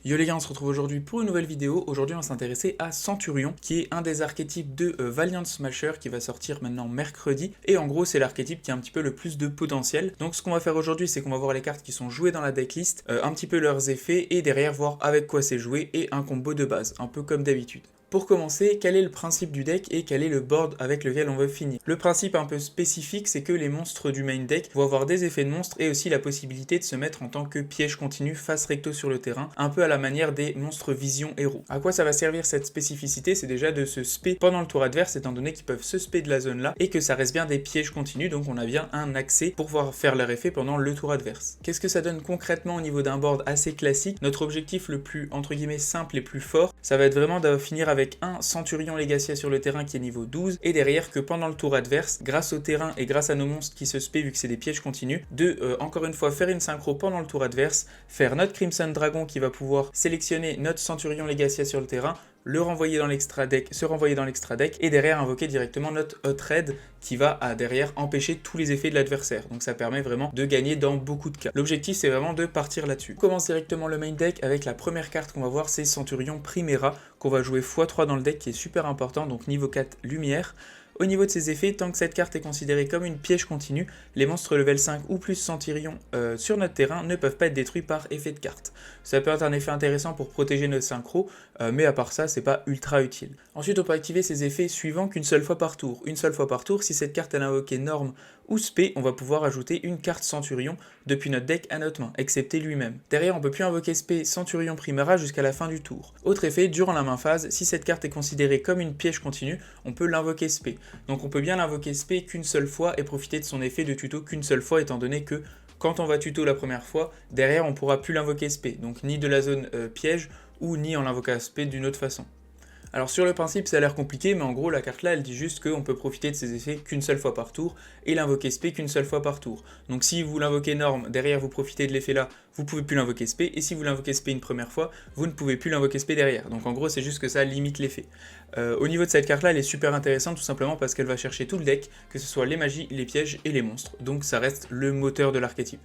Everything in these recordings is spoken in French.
Yo les gars, on se retrouve aujourd'hui pour une nouvelle vidéo. Aujourd'hui on va s'intéresser à Centurion, qui est un des archétypes de Valiant Smasher qui va sortir maintenant mercredi. Et en gros c'est l'archétype qui a un petit peu le plus de potentiel. Donc ce qu'on va faire aujourd'hui, c'est qu'on va voir les cartes qui sont jouées dans la decklist, un petit peu leurs effets, et derrière voir avec quoi c'est joué et un combo de base, un peu comme d'habitude. Pour commencer, quel est le principe du deck et quel est le board avec lequel on veut finir? Le principe un peu spécifique, c'est que les monstres du main deck vont avoir des effets de monstres et aussi la possibilité de se mettre en tant que piège continu face recto sur le terrain, un peu à la manière des monstres vision héros. À quoi ça va servir cette spécificité? C'est déjà de se spé pendant le tour adverse, étant donné qu'ils peuvent se spé de la zone là et que ça reste bien des pièges continus, donc on a bien un accès pour pouvoir faire leur effet pendant le tour adverse. Qu'est-ce que ça donne concrètement au niveau d'un board assez classique? Notre objectif le plus entre guillemets simple et plus fort, ça va être vraiment de finir avec un Centurion Legacia sur le terrain qui est niveau 12, et derrière que pendant le tour adverse, grâce au terrain et grâce à nos monstres qui se spé vu que c'est des pièges continus, de encore une fois faire une synchro pendant le tour adverse, faire notre Crimson Dragon qui va pouvoir sélectionner notre Centurion Legacia sur le terrain, le renvoyer dans l'extra deck, se renvoyer dans l'extra deck, et derrière invoquer directement notre Hot Red qui va derrière empêcher tous les effets de l'adversaire. Donc ça permet vraiment de gagner dans beaucoup de cas. L'objectif c'est vraiment de partir là-dessus. On commence directement le main deck avec la première carte qu'on va voir, c'est Centurion Primera, qu'on va jouer x3 dans le deck, qui est super important, donc niveau 4 lumière. Au niveau de ses effets, tant que cette carte est considérée comme une piège continue, les monstres level 5 ou plus Centurion sur notre terrain ne peuvent pas être détruits par effet de carte. Ça peut être un effet intéressant pour protéger notre synchro, mais à part ça, c'est pas ultra utile. Ensuite, on peut activer ces effets suivants qu'une seule fois par tour. Une seule fois par tour, si cette carte est invoquée norme ou spé, on va pouvoir ajouter une carte Centurion depuis notre deck à notre main, excepté lui-même. Derrière, on peut plus invoquer spé Centurion Primera jusqu'à la fin du tour. Autre effet, durant la main phase, si cette carte est considérée comme une piège continue, on peut l'invoquer spé. Donc on peut bien l'invoquer spé qu'une seule fois et profiter de son effet de tuto qu'une seule fois, étant donné que quand on va tuto la première fois, derrière on pourra plus l'invoquer spé, donc ni de la zone piège ou ni en l'invoquant spé d'une autre façon. Alors sur le principe ça a l'air compliqué, mais en gros la carte là elle dit juste qu'on peut profiter de ses effets qu'une seule fois par tour et l'invoquer spé qu'une seule fois par tour. Donc si vous l'invoquez norme, derrière vous profitez de l'effet là, vous pouvez plus l'invoquer spé, et si vous l'invoquez spé une première fois, vous ne pouvez plus l'invoquer spé derrière. Donc en gros c'est juste que ça limite l'effet. Au niveau de cette carte là elle est super intéressante tout simplement parce qu'elle va chercher tout le deck, que ce soit les magies, les pièges et les monstres. Donc ça reste le moteur de l'archétype.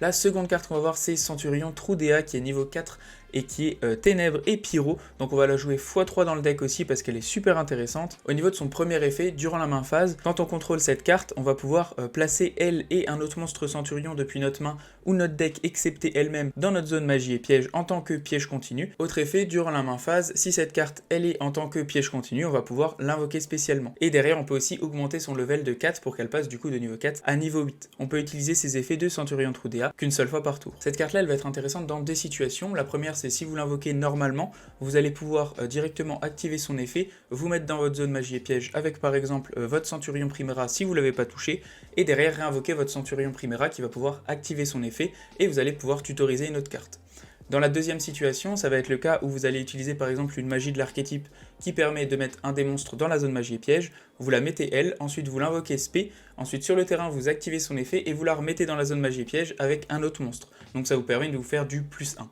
La seconde carte qu'on va voir, c'est Centurion Trudea qui est niveau 4 et qui est Ténèbres et Pyro. Donc on va la jouer x3 dans le deck aussi parce qu'elle est super intéressante. Au niveau de son premier effet, durant la main phase, quand on contrôle cette carte, on va pouvoir placer elle et un autre monstre Centurion depuis notre main ou notre deck excepté elle-même dans notre zone magie et piège en tant que piège continu. Autre effet, durant la main phase, si cette carte elle est en tant que piège continu, on va pouvoir l'invoquer spécialement. Et derrière on peut aussi augmenter son level de 4 pour qu'elle passe du coup de niveau 4 à niveau 8. On peut utiliser ces effets de Centurion Trudea qu'une seule fois par tour. Cette carte là elle va être intéressante dans deux situations. La première c'est si vous l'invoquez normalement, vous allez pouvoir directement activer son effet, vous mettre dans votre zone magie et piège avec par exemple votre Centurion Primera si vous ne l'avez pas touché, et derrière réinvoquer votre Centurion Primera qui va pouvoir activer son effet et vous allez pouvoir tutoriser une autre carte. Dans la deuxième situation, ça va être le cas où vous allez utiliser par exemple une magie de l'archétype qui permet de mettre un des monstres dans la zone magie et piège, vous la mettez elle, ensuite vous l'invoquez spé, ensuite sur le terrain vous activez son effet et vous la remettez dans la zone magie et piège avec un autre monstre. Donc ça vous permet de vous faire du +1.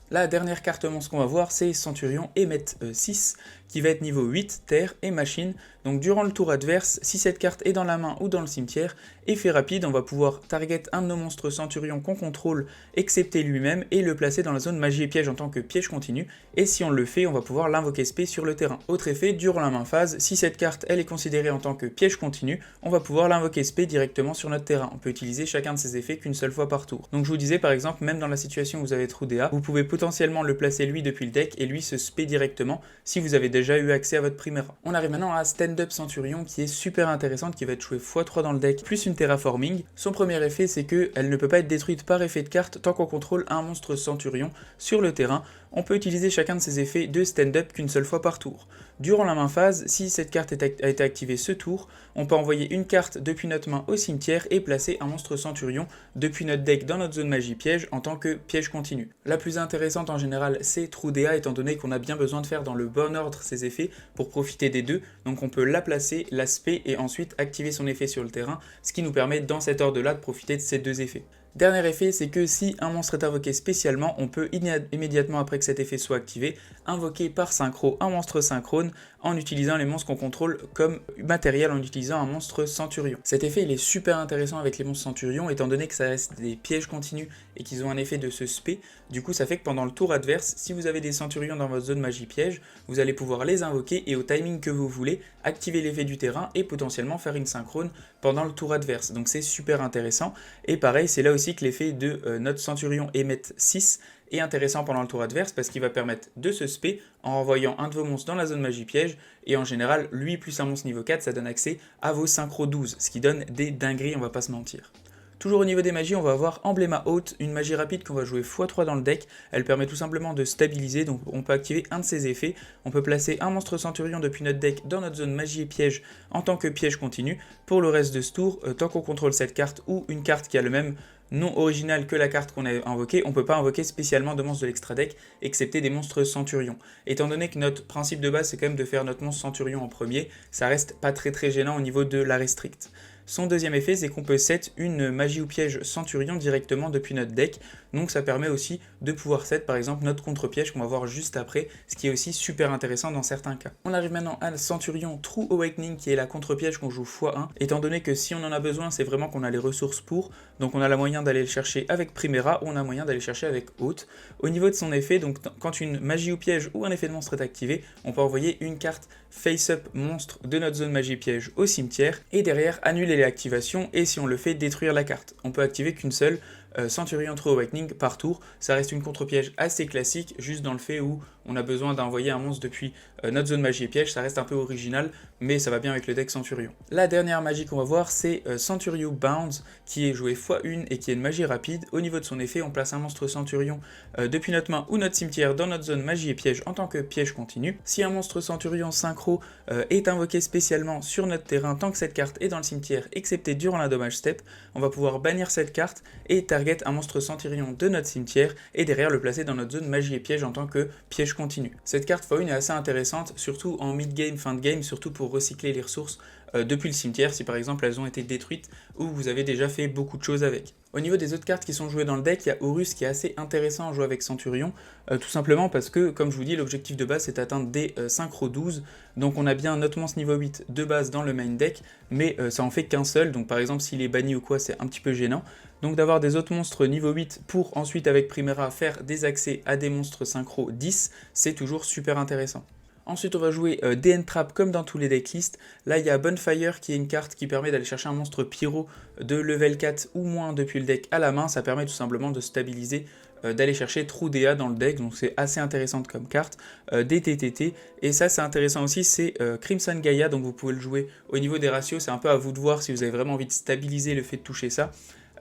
La dernière carte monstre qu'on va voir, c'est Centurion Emmet 6, qui va être niveau 8, terre et machine. Donc durant le tour adverse, si cette carte est dans la main ou dans le cimetière, effet rapide, on va pouvoir target un de nos monstres Centurion qu'on contrôle, excepté lui-même, et le placer dans la zone magie et piège en tant que piège continu, et si on le fait, on va pouvoir l'invoquer spé sur le terrain. Autre effet, durant la main phase, si cette carte elle est considérée en tant que piège continu, on va pouvoir l'invoquer spé directement sur notre terrain. On peut utiliser chacun de ces effets qu'une seule fois par tour. Donc je vous disais par exemple, même dans la situation où vous avez Trudea, vous pouvez potentiellement le placer lui depuis le deck et lui se spé directement si vous avez déjà eu accès à votre Primera. On arrive maintenant à Stand-Up Centurion qui est super intéressante, qui va être jouée x3 dans le deck plus une terraforming. Son premier effet c'est qu'elle ne peut pas être détruite par effet de carte tant qu'on contrôle un monstre Centurion sur le terrain. On peut utiliser chacun de ces effets de stand-up qu'une seule fois par tour. Durant la main phase, si cette carte a été activée ce tour, on peut envoyer une carte depuis notre main au cimetière et placer un monstre Centurion depuis notre deck dans notre zone magie piège en tant que piège continu. La plus intéressante en général c'est Trudea, étant donné qu'on a bien besoin de faire dans le bon ordre ces effets pour profiter des deux, donc on peut la placer, l'aspect et ensuite activer son effet sur le terrain, ce qui nous permet dans cet ordre là de profiter de ces deux effets. Dernier effet, c'est que si un monstre est invoqué spécialement, on peut immédiatement après que cet effet soit activé, invoquer par synchro un monstre synchrone en utilisant les monstres qu'on contrôle comme matériel en utilisant un monstre centurion. Cet effet il est super intéressant avec les monstres centurions étant donné que ça reste des pièges continus et qu'ils ont un effet de se spé. Du coup ça fait que pendant le tour adverse, si vous avez des centurions dans votre zone magie piège, vous allez pouvoir les invoquer et au timing que vous voulez, activer l'effet du terrain et potentiellement faire une synchrone pendant le tour adverse. Donc c'est super intéressant. Et pareil, c'est là aussi que l'effet de notre centurion émet 6 est intéressant pendant le tour adverse parce qu'il va permettre de se spé en renvoyant un de vos monstres dans la zone magie piège et en général, lui plus un monstre niveau 4, ça donne accès à vos synchro 12, ce qui donne des dingueries, on va pas se mentir. Toujours au niveau des magies, on va avoir Embléma Haute, une magie rapide qu'on va jouer x3 dans le deck. Elle permet tout simplement de stabiliser, donc on peut activer un de ses effets. On peut placer un monstre centurion depuis notre deck dans notre zone magie et piège en tant que piège continu. Pour le reste de ce tour, tant qu'on contrôle cette carte ou une carte qui a le même nom original que la carte qu'on a invoquée, on ne peut pas invoquer spécialement de monstres de l'extra deck, excepté des monstres centurions. Étant donné que notre principe de base c'est quand même de faire notre monstre centurion en premier, ça reste pas très gênant au niveau de la restrict. Son deuxième effet, c'est qu'on peut set une magie ou piège centurion directement depuis notre deck, donc ça permet aussi de pouvoir set par exemple notre contre-piège qu'on va voir juste après, ce qui est aussi super intéressant dans certains cas. On arrive maintenant à la centurion True Awakening qui est la contre-piège qu'on joue x1, étant donné que si on en a besoin, c'est vraiment qu'on a les ressources pour, donc on a la moyen d'aller le chercher avec Primera ou on a moyen d'aller le chercher avec Haute. Au niveau de son effet, donc quand une magie ou piège ou un effet de monstre est activé, on peut envoyer une carte face-up monstre de notre zone magie piège au cimetière et derrière annuler les activations et si on le fait détruire la carte. On peut activer qu'une seule Centurion True Awakening par tour, ça reste une contre-piège assez classique, juste dans le fait où on a besoin d'envoyer un monstre depuis notre zone magie et piège, ça reste un peu original, mais ça va bien avec le deck Centurion. La dernière magie qu'on va voir, c'est Centurion Bounds, qui est joué x1 et qui est une magie rapide. Au niveau de son effet, on place un monstre Centurion depuis notre main ou notre cimetière dans notre zone magie et piège en tant que piège continu. Si un monstre Centurion synchro est invoqué spécialement sur notre terrain tant que cette carte est dans le cimetière, excepté durant la dommage step, on va pouvoir bannir cette carte et target un monstre Centurion de notre cimetière et derrière le placer dans notre zone magie et piège en tant que piège continu. Cette carte x1 est assez intéressante, surtout en mid-game, fin de game, surtout pour recycler les ressources depuis le cimetière si par exemple elles ont été détruites ou vous avez déjà fait beaucoup de choses avec. Au niveau des autres cartes qui sont jouées dans le deck, il y a Horus qui est assez intéressant à jouer avec Centurion, tout simplement parce que, comme je vous dis, l'objectif de base c'est d'atteindre des synchro 12, donc on a bien notre monstre niveau 8 de base dans le main deck, mais ça en fait qu'un seul, donc par exemple s'il est banni ou quoi c'est un petit peu gênant, donc d'avoir des autres monstres niveau 8 pour ensuite avec Primera faire des accès à des monstres synchro 10, c'est toujours super intéressant. Ensuite on va jouer DN Trap comme dans tous les decklists. Là il y a Bonfire qui est une carte qui permet d'aller chercher un monstre pyro de level 4 ou moins depuis le deck à la main. Ça permet tout simplement de stabiliser, d'aller chercher True DA dans le deck, donc c'est assez intéressant comme carte. DTTT, et ça c'est intéressant aussi, c'est Crimson Gaia, donc vous pouvez le jouer au niveau des ratios, c'est un peu à vous de voir si vous avez vraiment envie de stabiliser le fait de toucher ça.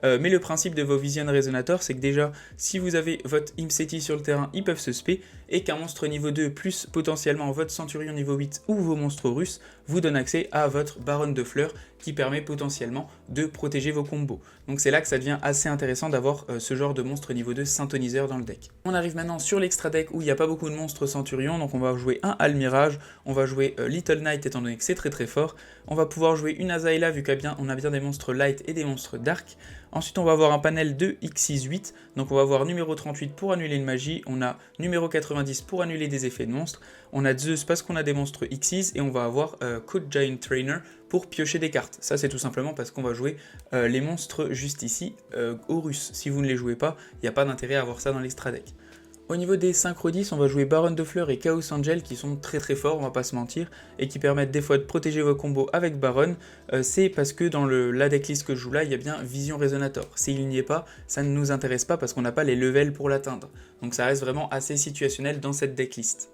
Mais le principe de vos Vision Resonator, c'est que déjà, si vous avez votre Imseti sur le terrain, ils peuvent se spé, et qu'un monstre niveau 2 plus potentiellement votre Centurion niveau 8 ou vos monstres russes vous donne accès à votre Baronne de Fleurs qui permet potentiellement de protéger vos combos. Donc c'est là que ça devient assez intéressant d'avoir ce genre de monstre niveau 2 synthoniseur dans le deck. On arrive maintenant sur l'extra deck où il n'y a pas beaucoup de monstres Centurion, donc on va jouer un Almirage, on va jouer Little Knight étant donné que c'est très fort, on va pouvoir jouer une Azaela vu qu'on a bien des monstres light et des monstres dark. Ensuite on va avoir un panel de X68, donc on va avoir numéro 38 pour annuler une magie, on a numéro 90 pour annuler des effets de monstres, on a Zeus parce qu'on a des monstres Xyz et on va avoir Code Giant Trainer pour piocher des cartes. Ça c'est tout simplement parce qu'on va jouer les monstres juste ici, Horus. Si vous ne les jouez pas, il n'y a pas d'intérêt à avoir ça dans l'extra deck. Au niveau des synchro 10, on va jouer Baronne de Fleurs et Chaos Angel qui sont très forts, on va pas se mentir, et qui permettent des fois de protéger vos combos avec Baronne. C'est parce que dans la decklist que je joue là, il y a bien Vision Resonator. S'il n'y est pas, ça ne nous intéresse pas parce qu'on n'a pas les levels pour l'atteindre. Donc ça reste vraiment assez situationnel dans cette decklist.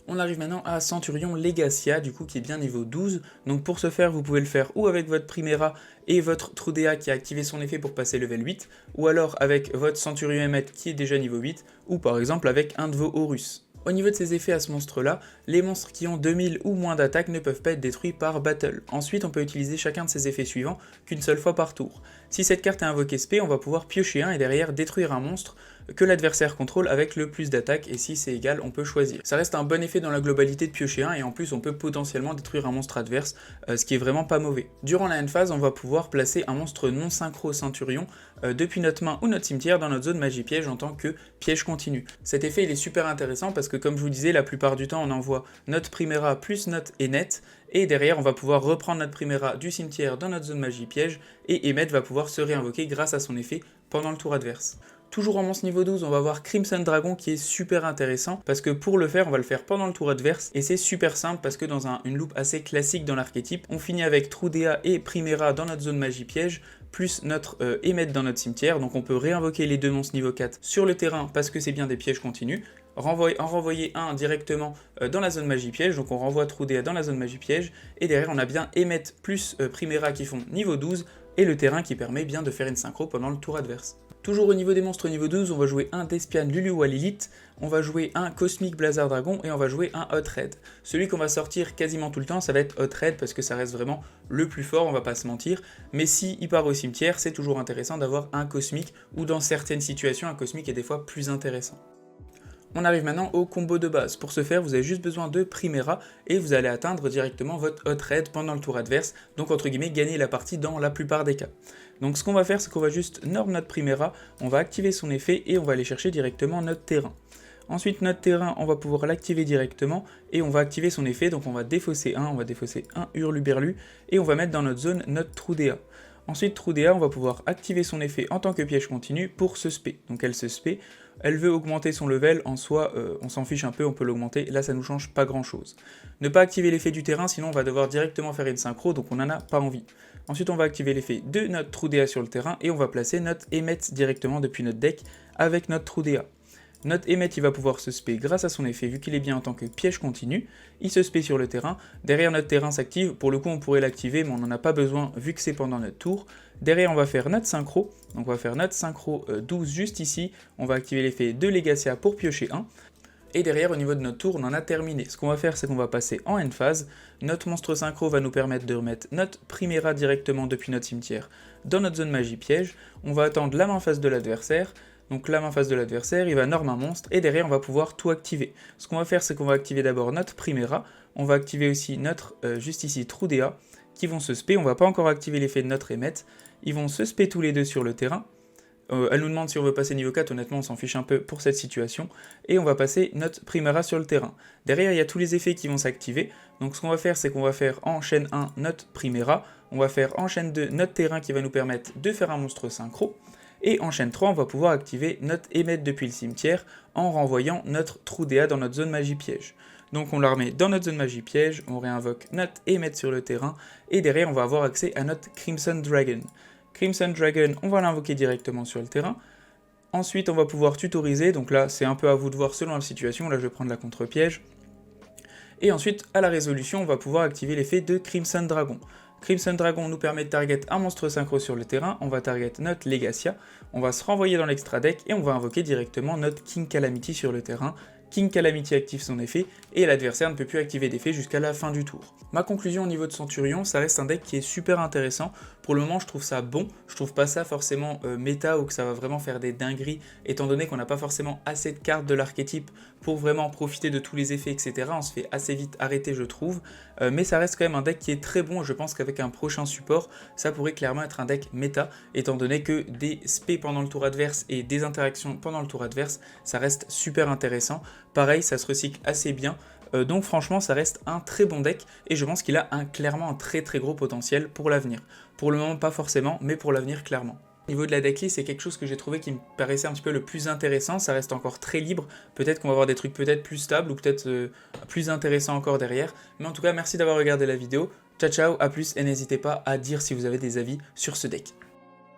On arrive maintenant à Centurion Legacia, du coup qui est bien niveau 12, donc pour ce faire vous pouvez le faire ou avec votre Primera et votre True DA qui a activé son effet pour passer level 8, ou alors avec votre Centurion Emmet qui est déjà niveau 8, ou par exemple avec un de vos Horus. Au niveau de ses effets à ce monstre là, les monstres qui ont 2000 ou moins d'attaque ne peuvent pas être détruits par battle. Ensuite on peut utiliser chacun de ces effets suivants qu'une seule fois par tour. Si cette carte est invoquée spé, on va pouvoir piocher un et derrière détruire un monstre que l'adversaire contrôle avec le plus d'attaque, et si c'est égal, on peut choisir. Ça reste un bon effet dans la globalité de piocher 1, et en plus on peut potentiellement détruire un monstre adverse, ce qui est vraiment pas mauvais. Durant la end phase, on va pouvoir placer un monstre non synchro Centurion depuis notre main ou notre cimetière dans notre zone magie piège en tant que piège continu. Cet effet il est super intéressant parce que comme je vous disais, la plupart du temps on envoie notre Primera plus notre Emmet, et derrière on va pouvoir reprendre notre Primera du cimetière dans notre zone magie piège, et Emmet va pouvoir se réinvoquer grâce à son effet pendant le tour adverse. Toujours en monstre niveau 12, on va voir Crimson Dragon qui est super intéressant parce que pour le faire, on va le faire pendant le tour adverse et c'est super simple parce que dans une loupe assez classique dans l'archétype, on finit avec Trudea et Primera dans notre zone magie piège, plus notre Emmet dans notre cimetière, donc on peut réinvoquer les deux monstres niveau 4 sur le terrain parce que c'est bien des pièges continus, en renvoyer un directement dans la zone magie piège, donc on renvoie Trudea dans la zone magie piège, et derrière on a bien Emmet plus Primera qui font niveau 12, et le terrain qui permet bien de faire une synchro pendant le tour adverse. Toujours au niveau des monstres niveau 12, on va jouer un Despian Luluwa Lilith, on va jouer un Cosmic Blazar Dragon et on va jouer un Hot Red. Celui qu'on va sortir quasiment tout le temps, ça va être Hot Red parce que ça reste vraiment le plus fort, on va pas se mentir. Mais si il part au cimetière, c'est toujours intéressant d'avoir un Cosmic, ou dans certaines situations, un Cosmic est des fois plus intéressant. On arrive maintenant au combo de base. Pour ce faire, vous avez juste besoin de Primera et vous allez atteindre directement votre Hot Red pendant le tour adverse, donc entre guillemets gagner la partie dans la plupart des cas. Donc ce qu'on va faire, c'est qu'on va juste norm notre Primera, on va activer son effet et on va aller chercher directement notre terrain. Ensuite notre terrain, on va pouvoir l'activer directement et on va activer son effet, donc on va défausser un Hurluberlu et on va mettre dans notre zone notre Trudea. Ensuite Trudea, on va pouvoir activer son effet en tant que piège continu pour se spé. Donc elle se spé, elle veut augmenter son level, en soi on s'en fiche un peu, on peut l'augmenter, là ça nous change pas grand chose. Ne pas activer l'effet du terrain, sinon on va devoir directement faire une synchro, donc on n'en a pas envie. Ensuite on va activer l'effet de notre Trudea sur le terrain et on va placer notre Emmet directement depuis notre deck avec notre Trudea. Notre Emmet il va pouvoir se spé grâce à son effet, vu qu'il est bien en tant que piège continu, il se spé sur le terrain, derrière notre terrain s'active, pour le coup on pourrait l'activer mais on n'en a pas besoin vu que c'est pendant notre tour. Derrière on va faire notre synchro, donc on va faire notre synchro 12 juste ici, on va activer l'effet de Legacia pour piocher 1. Et derrière, au niveau de notre tour, on en a terminé. Ce qu'on va faire, c'est qu'on va passer en end phase. Notre monstre synchro va nous permettre de remettre notre Primera directement depuis notre cimetière dans notre zone magie piège. On va attendre la main face de l'adversaire. Donc la main face de l'adversaire, il va norm un monstre et derrière, on va pouvoir tout activer. Ce qu'on va faire, c'est qu'on va activer d'abord notre Primera. On va activer aussi notre, juste ici, Trudea, qui vont se spé. On va pas encore activer l'effet de notre Emmet. Ils vont se spé tous les deux sur le terrain. Elle nous demande si on veut passer niveau 4, honnêtement on s'en fiche un peu pour cette situation, et on va passer notre Primera sur le terrain. Derrière il y a tous les effets qui vont s'activer, donc ce qu'on va faire c'est qu'on va faire en chaîne 1 notre Primera, on va faire en chaîne 2 notre terrain qui va nous permettre de faire un monstre synchro, et en chaîne 3 on va pouvoir activer notre Emmet depuis le cimetière en renvoyant notre Trudea dans notre zone magie piège. Donc on la remet dans notre zone magie piège, on réinvoque notre Emmet sur le terrain, et derrière on va avoir accès à notre Crimson Dragon. Crimson Dragon, on va l'invoquer directement sur le terrain. Ensuite, on va pouvoir tutoriser, donc là, c'est un peu à vous de voir selon la situation, là je vais prendre la contre-piège. Et ensuite, à la résolution, on va pouvoir activer l'effet de Crimson Dragon. Crimson Dragon nous permet de target un monstre synchro sur le terrain, on va target notre Legacia, on va se renvoyer dans l'extra deck et on va invoquer directement notre King Calamity sur le terrain. King Calamity active son effet, et l'adversaire ne peut plus activer d'effet jusqu'à la fin du tour. Ma conclusion au niveau de Centurion, ça reste un deck qui est super intéressant. Pour le moment, je trouve ça bon, je trouve pas ça forcément méta ou que ça va vraiment faire des dingueries, étant donné qu'on n'a pas forcément assez de cartes de l'archétype pour vraiment profiter de tous les effets, etc. On se fait assez vite arrêter, je trouve, mais ça reste quand même un deck qui est très bon, et je pense qu'avec un prochain support, ça pourrait clairement être un deck méta, étant donné que des spés pendant le tour adverse et des interactions pendant le tour adverse, ça reste super intéressant. Pareil, ça se recycle assez bien, donc franchement ça reste un très bon deck et je pense qu'il a clairement un très gros potentiel pour l'avenir. Pour le moment pas forcément, mais pour l'avenir clairement. Au niveau de la decklist, c'est quelque chose que j'ai trouvé qui me paraissait un petit peu le plus intéressant, ça reste encore très libre, peut-être qu'on va avoir des trucs peut-être plus stables ou peut-être plus intéressants encore derrière, mais en tout cas merci d'avoir regardé la vidéo, ciao ciao, à plus et n'hésitez pas à dire si vous avez des avis sur ce deck.